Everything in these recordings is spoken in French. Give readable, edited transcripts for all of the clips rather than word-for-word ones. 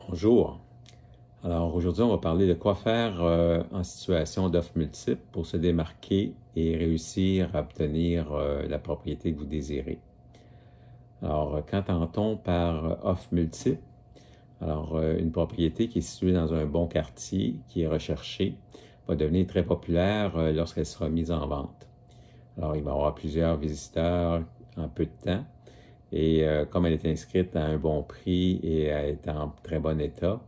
Bonjour. Alors aujourd'hui, on va parler de quoi faire en situation d'offre multiple pour se démarquer et réussir à obtenir la propriété que vous désirez. Alors, qu'entend-on par offre multiple? Alors, une propriété qui est située dans un bon quartier, qui est recherchée, va devenir très populaire lorsqu'elle sera mise en vente. Alors, il va y avoir plusieurs visiteurs en peu de temps. Et comme elle est inscrite à un bon prix et elle est en très bon état,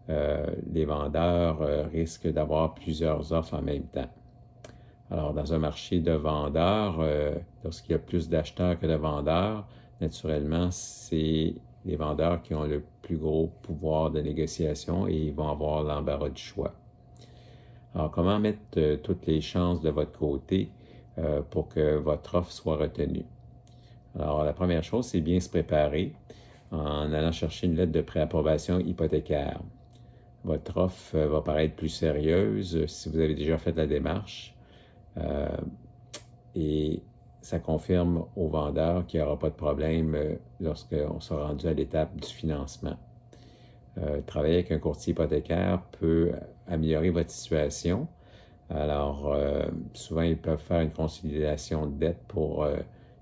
les vendeurs risquent d'avoir plusieurs offres en même temps. Alors, dans un marché de vendeurs, lorsqu'il y a plus d'acheteurs que de vendeurs, naturellement, c'est les vendeurs qui ont le plus gros pouvoir de négociation et ils vont avoir l'embarras du choix. Alors, comment mettre toutes les chances de votre côté pour que votre offre soit retenue? Alors, la première chose, c'est bien se préparer en allant chercher une lettre de préapprobation hypothécaire. Votre offre va paraître plus sérieuse si vous avez déjà fait la démarche et ça confirme au vendeur qu'il n'y aura pas de problème lorsqu'on sera rendu à l'étape du financement. Travailler avec un courtier hypothécaire peut améliorer votre situation. Alors, souvent, ils peuvent faire une consolidation de dette pour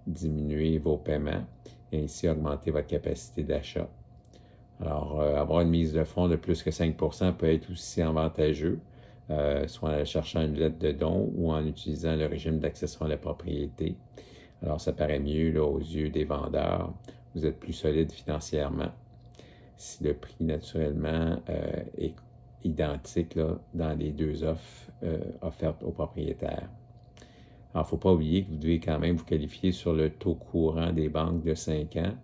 diminuer vos paiements et ainsi augmenter votre capacité d'achat. Alors, avoir une mise de fonds de plus que 5% peut être aussi avantageux, soit en cherchant une lettre de don ou en utilisant le régime d'accession à la propriété. Alors, ça paraît mieux là, aux yeux des vendeurs. Vous êtes plus solide financièrement. Si le prix, naturellement, est identique là, dans les deux offres offertes aux propriétaires. Alors, il ne faut pas oublier que vous devez quand même vous qualifier sur le taux courant des banques de 5 ans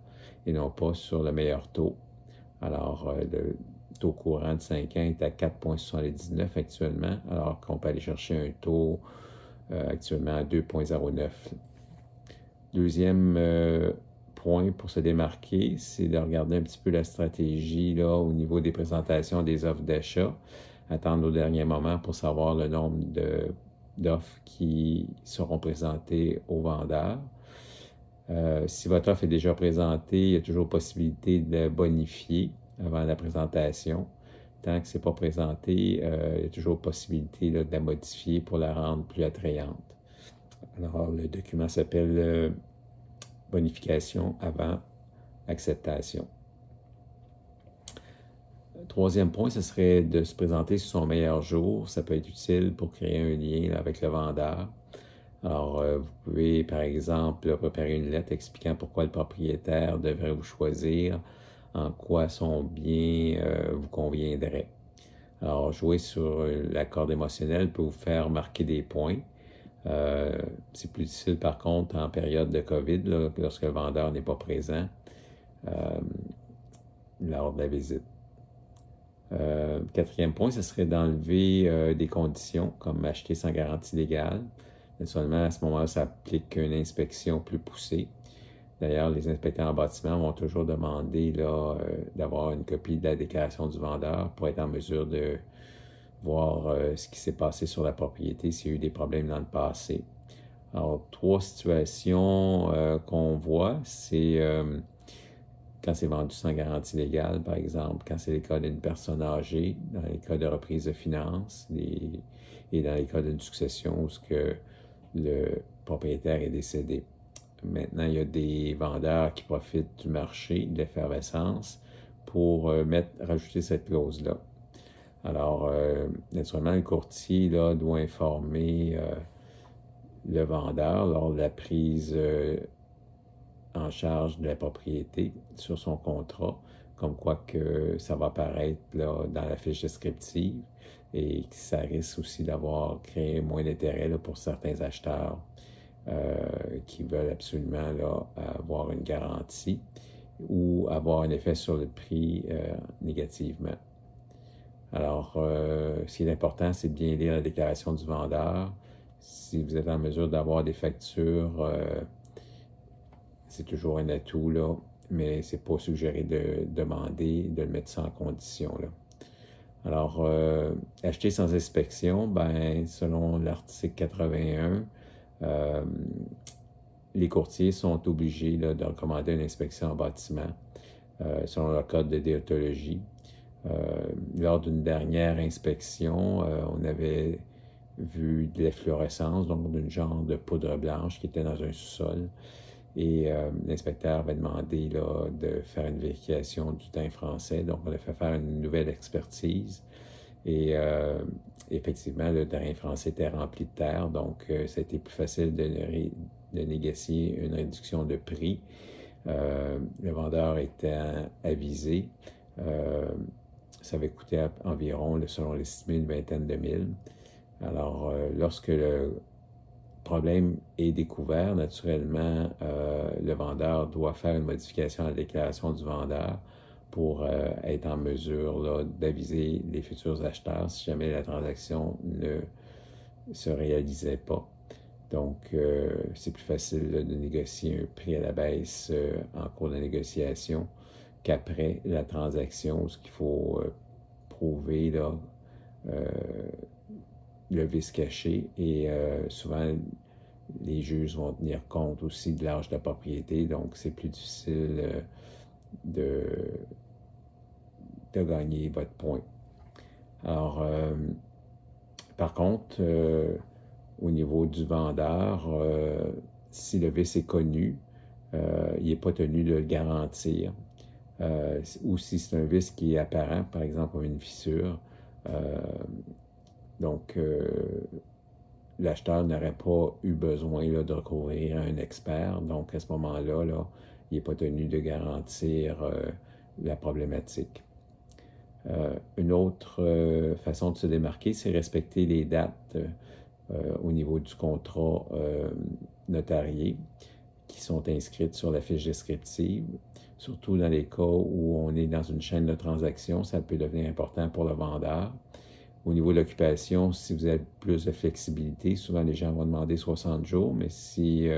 et non pas sur le meilleur taux. Alors, le taux courant de 5 ans est à 4,79 actuellement, alors qu'on peut aller chercher un taux actuellement à 2,09. Deuxième point pour se démarquer, c'est de regarder un petit peu la stratégie là, au niveau des présentations des offres d'achat, attendre au dernier moment pour savoir le nombre d'offres qui seront présentées aux vendeurs. Si votre offre est déjà présentée, il y a toujours possibilité de bonifier avant la présentation. Tant que ce n'est pas présenté, il y a toujours possibilité là, de la modifier pour la rendre plus attrayante. Alors, le document s'appelle bonification avant acceptation. Troisième point, ce serait de se présenter sur son meilleur jour. Ça peut être utile pour créer un lien là, avec le vendeur. Alors, vous pouvez, par exemple, préparer une lettre expliquant pourquoi le propriétaire devrait vous choisir, en quoi son bien vous conviendrait. Alors, jouer sur la corde émotionnelle peut vous faire marquer des points. C'est plus difficile, par contre, en période de COVID, là, lorsque le vendeur n'est pas présent lors de la visite. Quatrième point, ce serait d'enlever des conditions, comme acheter sans garantie légale. Naturellement, à ce moment-là, ça applique une inspection plus poussée. D'ailleurs, les inspecteurs en bâtiment vont toujours demander d'avoir une copie de la déclaration du vendeur pour être en mesure de voir ce qui s'est passé sur la propriété, s'il y a eu des problèmes dans le passé. Alors, trois situations qu'on voit, c'est quand c'est vendu sans garantie légale, par exemple, quand c'est le cas d'une personne âgée, dans les cas de reprise de finances, et dans les cas d'une succession où le propriétaire est décédé. Maintenant, il y a des vendeurs qui profitent du marché, de l'effervescence, pour rajouter cette clause-là. Alors, naturellement, le courtier là, doit informer le vendeur lors de la prise en charge de la propriété sur son contrat, comme quoi que ça va apparaître là, dans la fiche descriptive et que ça risque aussi d'avoir créé moins d'intérêt pour certains acheteurs qui veulent absolument là, avoir une garantie ou avoir un effet sur le prix négativement. Alors, ce qui est important, c'est de bien lire la déclaration du vendeur. Si vous êtes en mesure d'avoir des factures, c'est toujours un atout, là, mais c'est pas suggéré de demander de le mettre sans condition, là. Alors, acheter sans inspection, ben, selon l'article 81, les courtiers sont obligés là, de recommander une inspection en bâtiment selon leur code de déontologie. Lors d'une dernière inspection, on avait vu de l'efflorescence, donc d'une genre de poudre blanche qui était dans un sous-sol. Et l'inspecteur avait demandé là, de faire une vérification du teint français. Donc, on a fait faire une nouvelle expertise. Et effectivement, le terrain français était rempli de terre. Donc, ça a été plus facile de négocier une réduction de prix. Le vendeur était avisé. Ça avait coûté environ, selon l'estimé, une vingtaine de mille. Alors, lorsque le problème est découvert, naturellement, le vendeur doit faire une modification à la déclaration du vendeur pour être en mesure d'aviser les futurs acheteurs si jamais la transaction ne se réalisait pas. Donc, c'est plus facile de négocier un prix à la baisse en cours de négociation qu'après la transaction, ce qu'il faut prouver là, le vice caché et souvent les juges vont tenir compte aussi de l'âge de la propriété, donc c'est plus difficile de gagner votre point. Alors, par contre, au niveau du vendeur, si le vice est connu, il n'est pas tenu de le garantir. Ou si c'est un vice qui est apparent, par exemple comme une fissure, donc l'acheteur n'aurait pas eu besoin là, de recourir à un expert. Donc à ce moment-là, là, il n'est pas tenu de garantir la problématique. Une autre façon de se démarquer, c'est respecter les dates au niveau du contrat notarié qui sont inscrites sur la fiche descriptive. Surtout dans les cas où on est dans une chaîne de transactions, ça peut devenir important pour le vendeur. Au niveau de l'occupation, si vous avez plus de flexibilité, souvent les gens vont demander 60 jours, mais si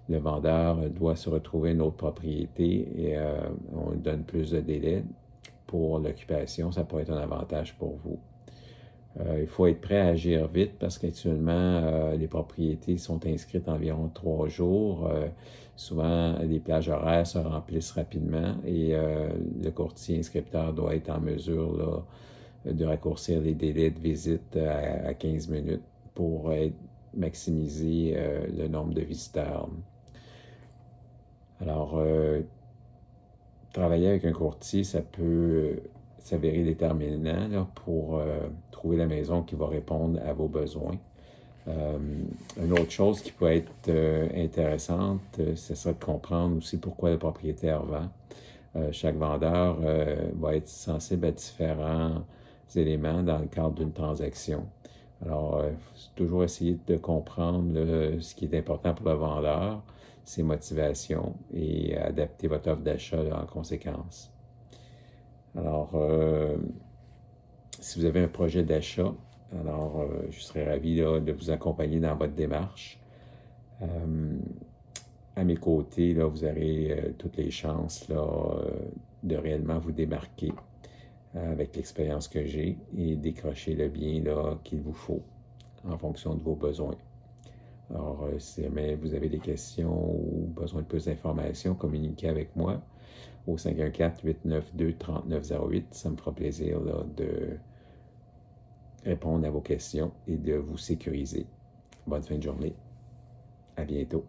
le vendeur doit se retrouver une autre propriété et on donne plus de délai pour l'occupation, ça pourrait être un avantage pour vous. Il faut être prêt à agir vite parce qu'actuellement, les propriétés sont inscrites environ 3 jours. Souvent, les plages horaires se remplissent rapidement et le courtier inscripteur doit être en mesure là, de raccourcir les délais de visite à 15 minutes pour maximiser le nombre de visiteurs. Alors, travailler avec un courtier, ça peut s'avérer déterminant là, pour trouver la maison qui va répondre à vos besoins. Une autre chose qui peut être intéressante, ce serait de comprendre aussi pourquoi le propriétaire vend. Chaque vendeur va être sensible à différents éléments dans le cadre d'une transaction. Alors, toujours essayer de comprendre ce qui est important pour le vendeur, ses motivations et adapter votre offre d'achat en conséquence. Alors, si vous avez un projet d'achat, alors je serais ravi là, de vous accompagner dans votre démarche. À mes côtés, là, vous aurez toutes les chances là, de réellement vous démarquer avec l'expérience que j'ai et décrocher le bien là, qu'il vous faut en fonction de vos besoins. Alors, si jamais vous avez des questions ou besoin de plus d'informations, communiquez avec moi au 514-892-3908. Ça me fera plaisir là, de répondre à vos questions et de vous sécuriser. Bonne fin de journée. À bientôt.